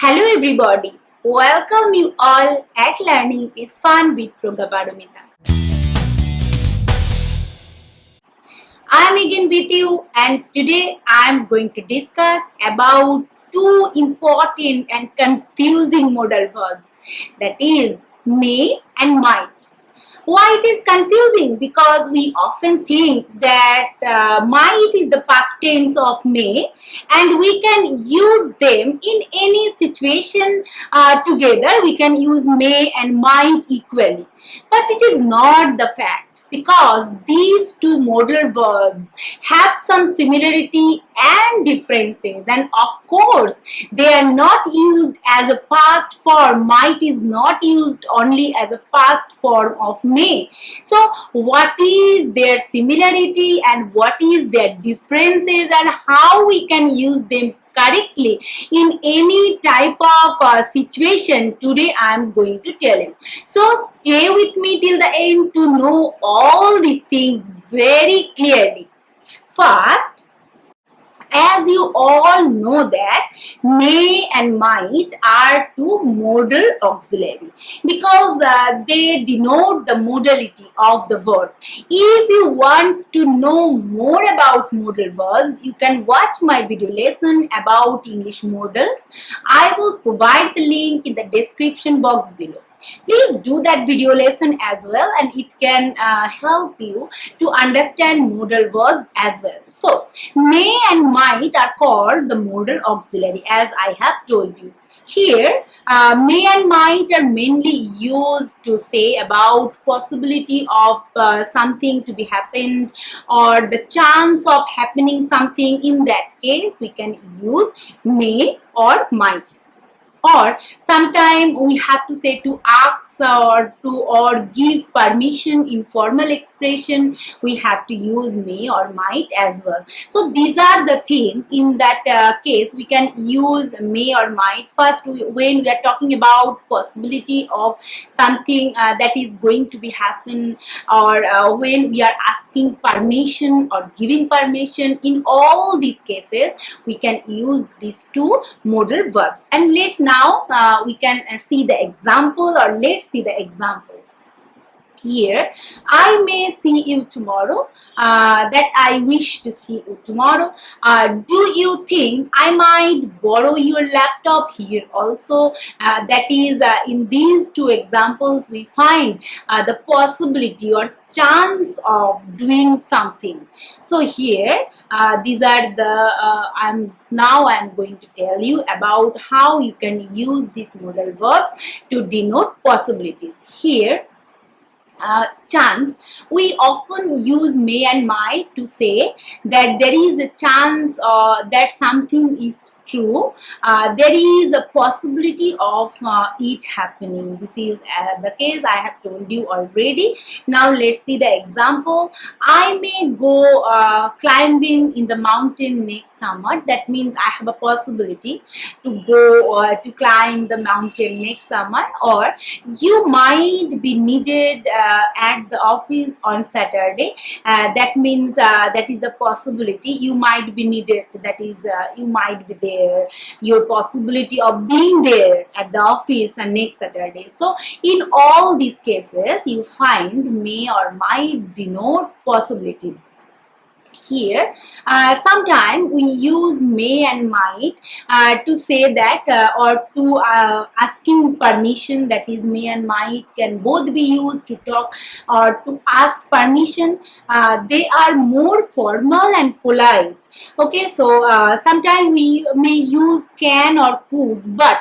Hello everybody, welcome you all at Learning is Fun with Pragaparamita. I'm again with you and today I'm going to discuss about two important and confusing modal verbs, that is may and might. Why it is confusing? Because we often think that might is the past tense of may and we can use them in any situation together. We can use may and might equally. But it is not the fact, because these two modal verbs have some similarity and differences, and of course they are not used as a past form. Might is not used only as a past form of may. So what is their similarity and what is their differences and how we can use them correctly in any type of situation, today I am going to tell you. So stay with me till the end to know all these things very clearly. First, as you all know that may and might are two modal auxiliary, because they denote the modality of the verb. If you want to know more about modal verbs, you can watch my video lesson about English modals. I will provide the link in the description box below. Please do that video lesson as well, and it can help you to understand modal verbs as well. So may and might are called the modal auxiliary, as I have told you. Here may and might are mainly used to say about possibility of something to be happened or the chance of happening something. In that case we can use may or might. Or sometime we have to say to ask or give permission in formal expression, we have to use may or might as well. So these are the things. In that case we can use may or might. First, when we are talking about possibility of something that is going to be happen, or when we are asking permission or giving permission, in all these cases we can use these two modal verbs. And now we can see the example, or let's see the examples. Here, I may see you tomorrow, that I wish to see you tomorrow. Do you think I might borrow your laptop? Here also, that is in these two examples we find the possibility or chance of doing something. So here, these are the I'm going to tell you about how you can use these modal verbs to denote possibilities. Here, chance, we often use may and might to say that there is a chance that something is true. There is a possibility of it happening. This is the case I have told you already. Now let's see the example. I may go climbing in the mountain next summer. That means I have a possibility to go to climb the mountain next summer. Or you might be needed at the office on Saturday. That means that is a possibility. You might be needed. That is you might be there. Your possibility of being there at the office and next Saturday. So in all these cases you find may or might denote possibilities. Here, sometimes we use may and might to say that or to asking permission. That is, may and might can both be used to talk or to ask permission. They are more formal and polite. Okay, so sometimes we may use can or could, but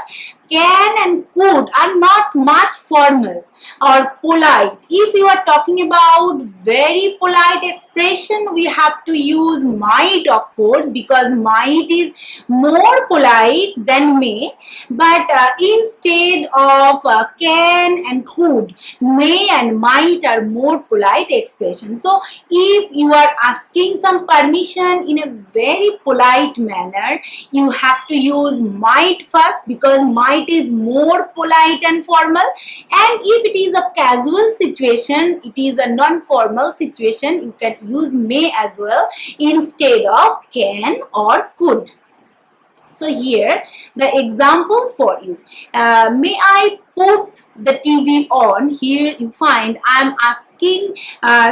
can and could are not much formal or polite. If you are talking about very polite expression, we have to use might, of course, because might is more polite than may. But instead of can and could, may and might are more polite expressions. So if you are asking some permission in a very polite manner, you have to use might first, because might is more polite and formal. And if it is a casual situation, it is a non-formal situation, you can use may as well instead of can or could. So here the examples for you. May I put the TV on? Here you find I'm asking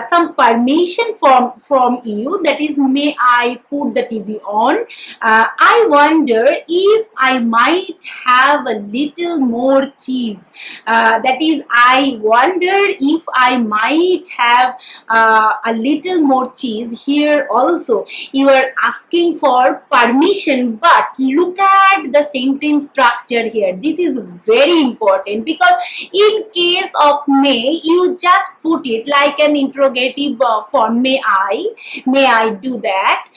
some permission from you, that is, may I put the TV on? I wonder if I might have a little more cheese. That is, I wonder if I might have a little more cheese. Here also you are asking for permission, but look at the sentence structure here. This is very important, because in case of may, you just put it like an interrogative form. May I do that,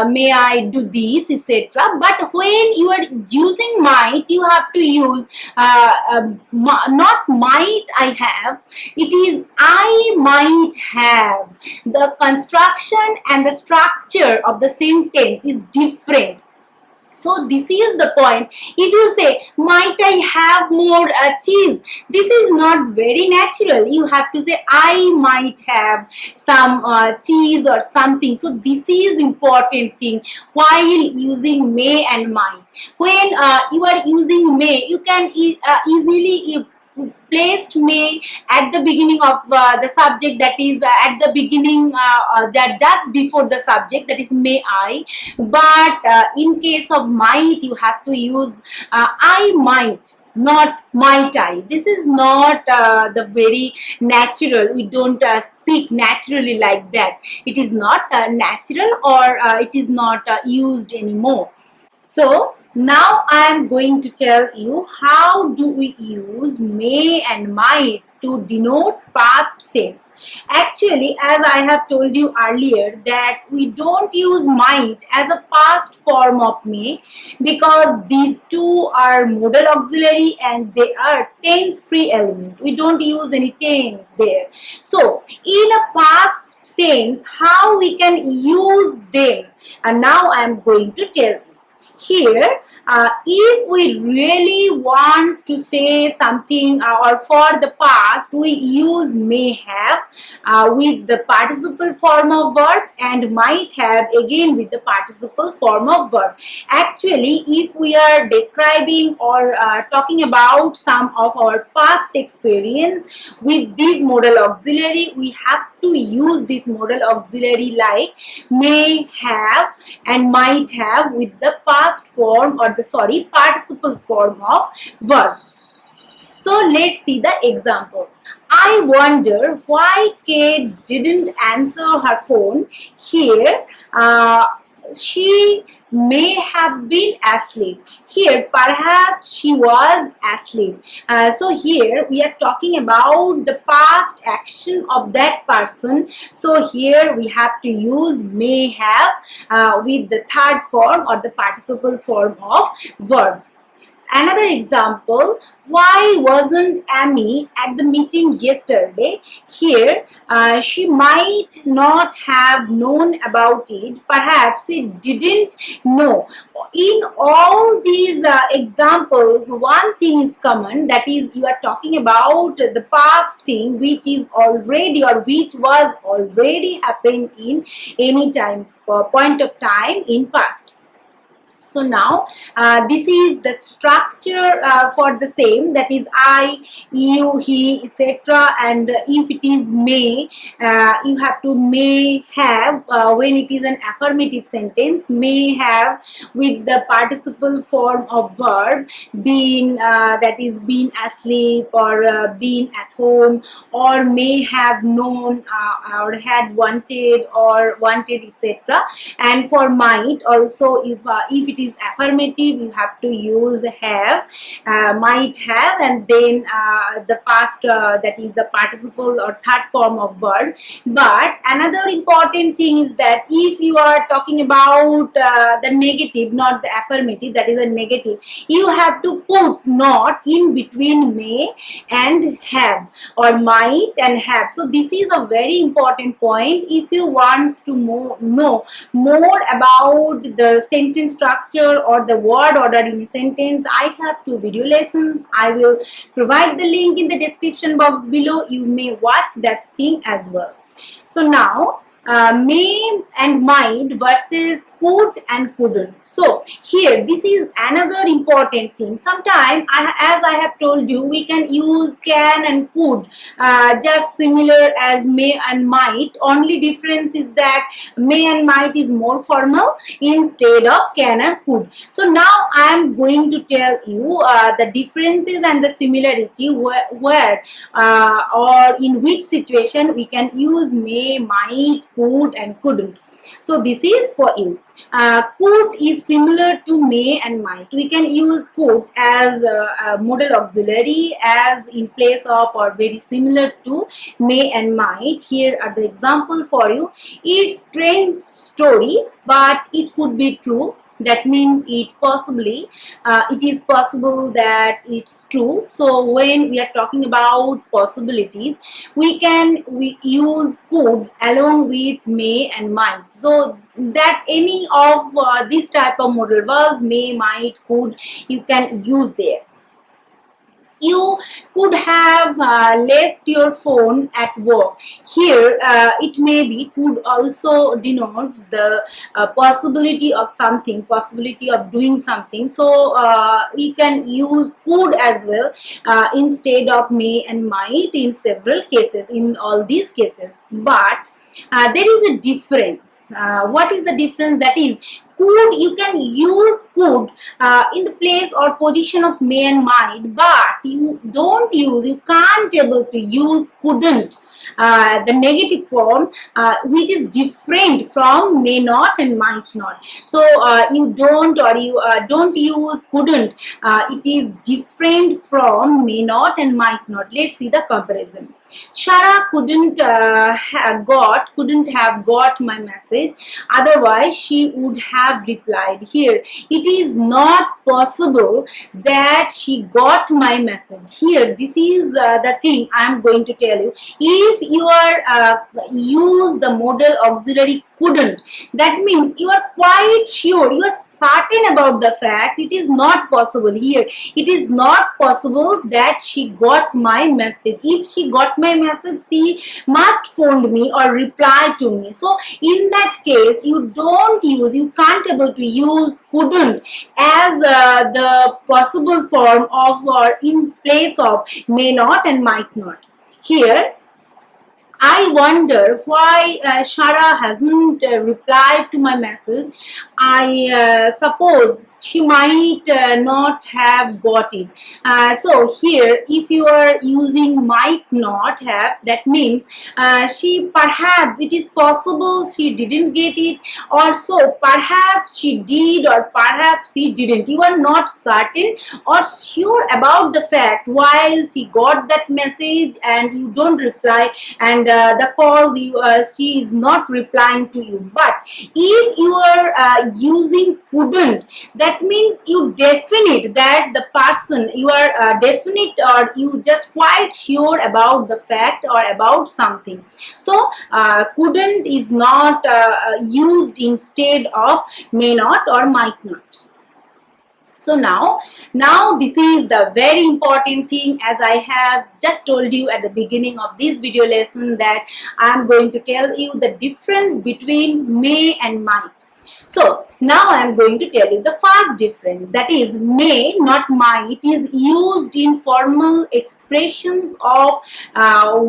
may I do this, etc. But when you are using might, you have to use not might I have, it is I might have. The construction and the structure of the sentence is different. So this is the point. If you say, might I have more cheese, this is not very natural. You have to say, I might have some cheese or something. So this is important thing while using may and might. When you are using may, you can easily placed may at the beginning of the subject, that is at the beginning, that just before the subject, that is may I. But in case of might, you have to use I might, not might I. This is not the very natural. We don't speak naturally like that. It is not natural, or it is not used anymore. So now I am going to tell you how do we use may and might to denote past tense. Actually, as I have told you earlier, that we don't use might as a past form of may, because these two are modal auxiliary and they are tense free element. We don't use any tense there. So in a past tense, how we can use them, and now I am going to tell you. Here, if we really want to say something or for the past, we use may have with the participle form of verb, and might have again with the participle form of verb. Actually, if we are describing or talking about some of our past experience with this modal auxiliary, we have to use this modal auxiliary like may have and might have with the past form, or the participle form of verb. So let's see the example. I wonder why Kate didn't answer her phone. Here she may have been asleep. Here perhaps she was asleep. So here we are talking about the past action of that person. So here we have to use may have with the third form or the participle form of verb. Another example, why wasn't Amy at the meeting yesterday? Here, she might not have known about it. Perhaps she didn't know. In all these examples, one thing is common, that is, you are talking about the past thing which is already or which was already happened in any time, point of time in past. So now this is the structure for the same, that is I, you, he, etc. And if it is may, you have to may have when it is an affirmative sentence, may have with the participle form of verb, been, that is been asleep or been at home, or may have known or had wanted or wanted, etc. And for might also, if it is affirmative, you have to use have, might have, and then the past, that is the participle or third form of verb. But another important thing is that if you are talking about the negative, not the affirmative, that is a negative, you have to put not in between may and have, or might and have. So this is a very important point. If you want to know more about the sentence structure or the word order in a sentence, I have 2 video lessons. I will provide the link in the description box below. You may watch that thing as well. So now may and might versus could and couldn't. So here, this is another important thing. Sometimes, as I have told you, we can use can and could, just similar as may and might. Only difference is that may and might is more formal instead of can and could. So now I am going to tell you the differences and the similarity where or in which situation we can use may, might, could and couldn't. So this is for you. Could is similar to may and might. We can use could as a modal auxiliary as in place of or very similar to may and might. Here are the example for you. It's strange story, but it could be true. That means it is possible that it's true. So when we are talking about possibilities, we use could along with may and might. So that any of this type of modal verbs, may, might, could, you can use there. You could have left your phone at work. Here, it may be could also denotes the possibility of something, possibility of doing something. So we can use could as well instead of may and might in several cases, in all these cases. But there is a difference. What is the difference? That is, could, you can use could in the place or position of may and might, but you can't able to use couldn't, the negative form, which is different from may not and might not. So you don't use couldn't. It is different from may not and might not. Let's see the comparison. Shara couldn't have got my message, otherwise she would have replied. Here, it is not possible that she got my message. Here, this is the thing I am going to tell you. If you are use the modal auxiliary couldn't, that means you are quite sure, you are certain about the fact it is not possible. Here, it is not possible that she got my message. If she got my message, she must phone me or reply to me. So in that case, you can't able to use couldn't as the possible form of or in place of may not and might not. Here, I wonder why Shara hasn't replied to my message. I suppose she might not have got it. So here, if you are using might not have, that means it is possible she didn't get it, or so perhaps she did, or perhaps she didn't. You are not certain or sure about the fact while she got that message and you don't reply, and the cause she is not replying to you. But if you are using couldn't, that means you definite that the person, you are definite or you just quite sure about the fact or about something. So couldn't is not used instead of may not or might not. So now this is the very important thing, as I have just told you at the beginning of this video lesson, that I am going to tell you the difference between may and might. So now I am going to tell you the first difference, that is may, not might, is used in formal expressions of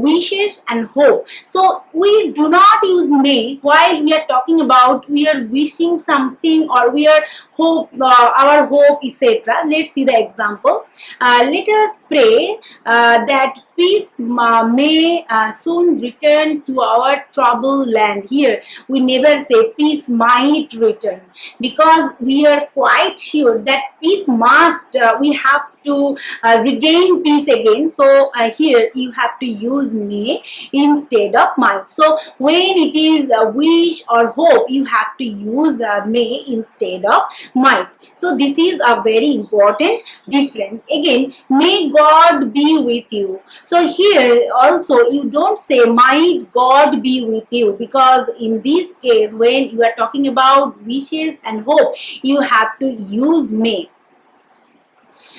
wishes and hope. So we do not use may while we are talking about we are wishing something or we are our hope, etc. Let's see the example. Let us pray that peace may soon return to our troubled land. Here, we never say peace might return, because we are quite sure that peace must, we have to regain peace again. So here you have to use may instead of might. So when it is a wish or hope, you have to use may instead of might. So this is a very important difference. Again, may God be with you. So here also you don't say might God be with you, because in this case when you are talking about wishes and hope, you have to use may.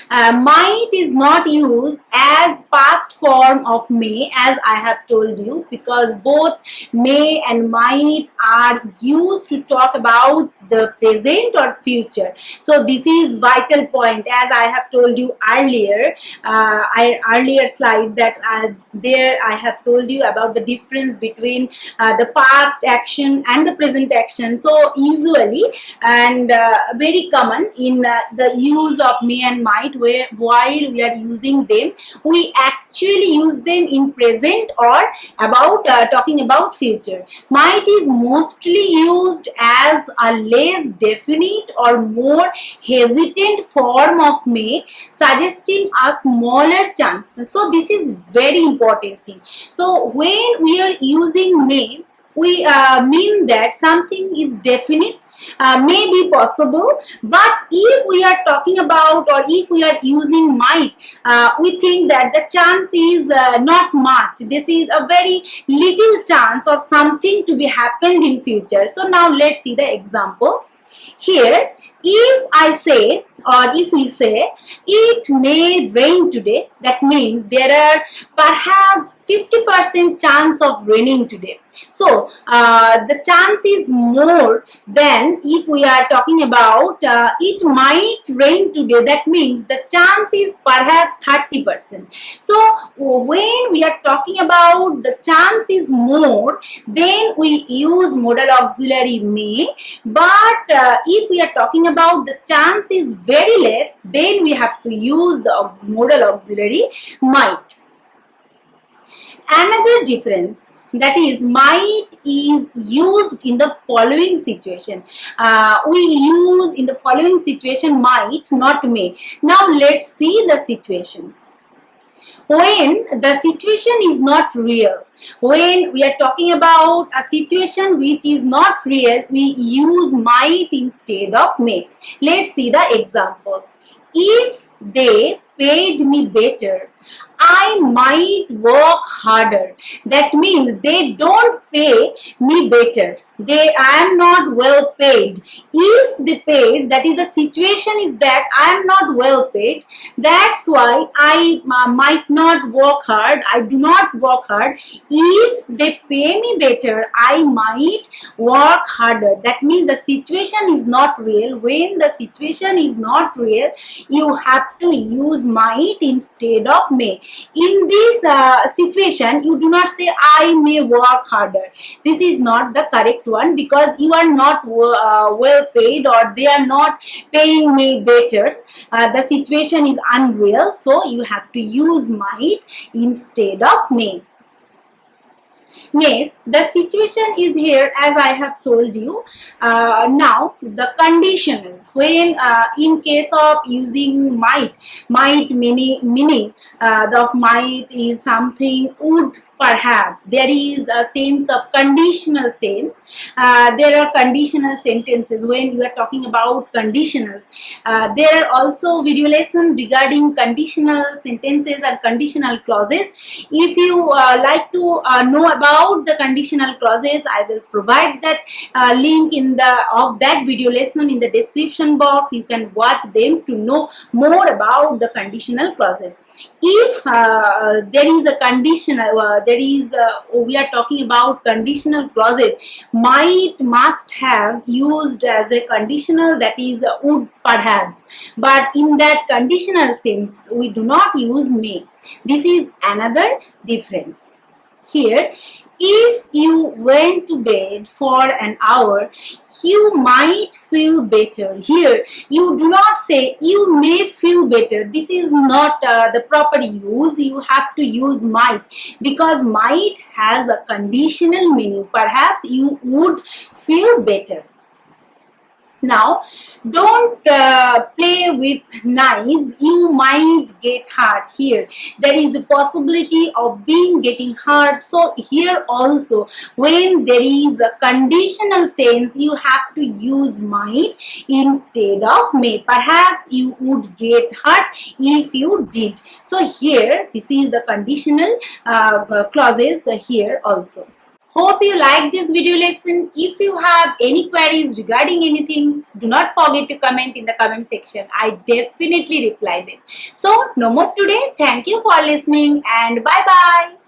Might is not used as past form of may, as I have told you, because both may and might are used to talk about the present or future. So this is vital point, as I have told you earlier, earlier slide, that there I have told you about the difference between the past action and the present action. So usually and very common in the use of may and might, where while we are using them, we actually use them in present or about talking about future. Might is mostly used as a less definite or more hesitant form of may, suggesting a smaller chance. So this is very important thing. So when we are using may, we mean that something is definite, may be possible. But if we are talking about, or if we are using might, we think that the chance is not much. This is a very little chance of something to be happened in future. So now let's see the example. Here, if I say, or if we say, it may rain today, that means there are perhaps 50% chance of raining today. So the chance is more than if we are talking about it might rain today, that means the chance is perhaps 30%. So when we are talking about the chance is more, then we use modal auxiliary may. But if we are talking about the chance is very less, then we have to use the modal auxiliary might. Another difference, that is might is used in the following situation. We use in the following situation might, not may. Now let's see the situations. When the situation is not real, when we are talking about a situation which is not real, we use might instead of may. Let's see the example. If they paid me better, I might work harder. That means they don't pay me better. I am not well paid. If they paid, that is the situation is that I am not well paid. That's why I might not work hard. I do not work hard. If they pay me better, I might work harder. That means the situation is not real. When the situation is not real, you have to use might instead of may. In this situation, you do not say I may work harder. This is not the correct one, because you are not well paid, or they are not paying me better. The situation is unreal, so you have to use might instead of may. Next, the situation is here, as I have told you. Now, the conditional. When in case of using might meaning the might is something would, perhaps. There is a sense of conditional sense. There are conditional sentences when you are talking about conditionals. There are also video lesson regarding conditional sentences and conditional clauses. If you like to know about the conditional clauses, I will provide that link in of that video lesson in the description box. You can watch them to know more about the conditional clauses. If there is a conditional, we are talking about conditional clauses, might must have used as a conditional, that is would, perhaps. But in that conditional sense, we do not use may. This is another difference. Here, if you went to bed for an hour, you might feel better. Here, you do not say you may feel better. This is not the proper use. You have to use might, because might has a conditional meaning. Perhaps you would feel better. Now, don't play with knives. You might get hurt. Here, there is a possibility of getting hurt. So here also, when there is a conditional sense, you have to use might instead of may. Perhaps you would get hurt if you did. So here, this is the conditional clauses here also. Hope you like this video lesson. If you have any queries regarding anything, do not forget to comment in the comment section. I definitely reply them. So, no more today. Thank you for listening and bye-bye.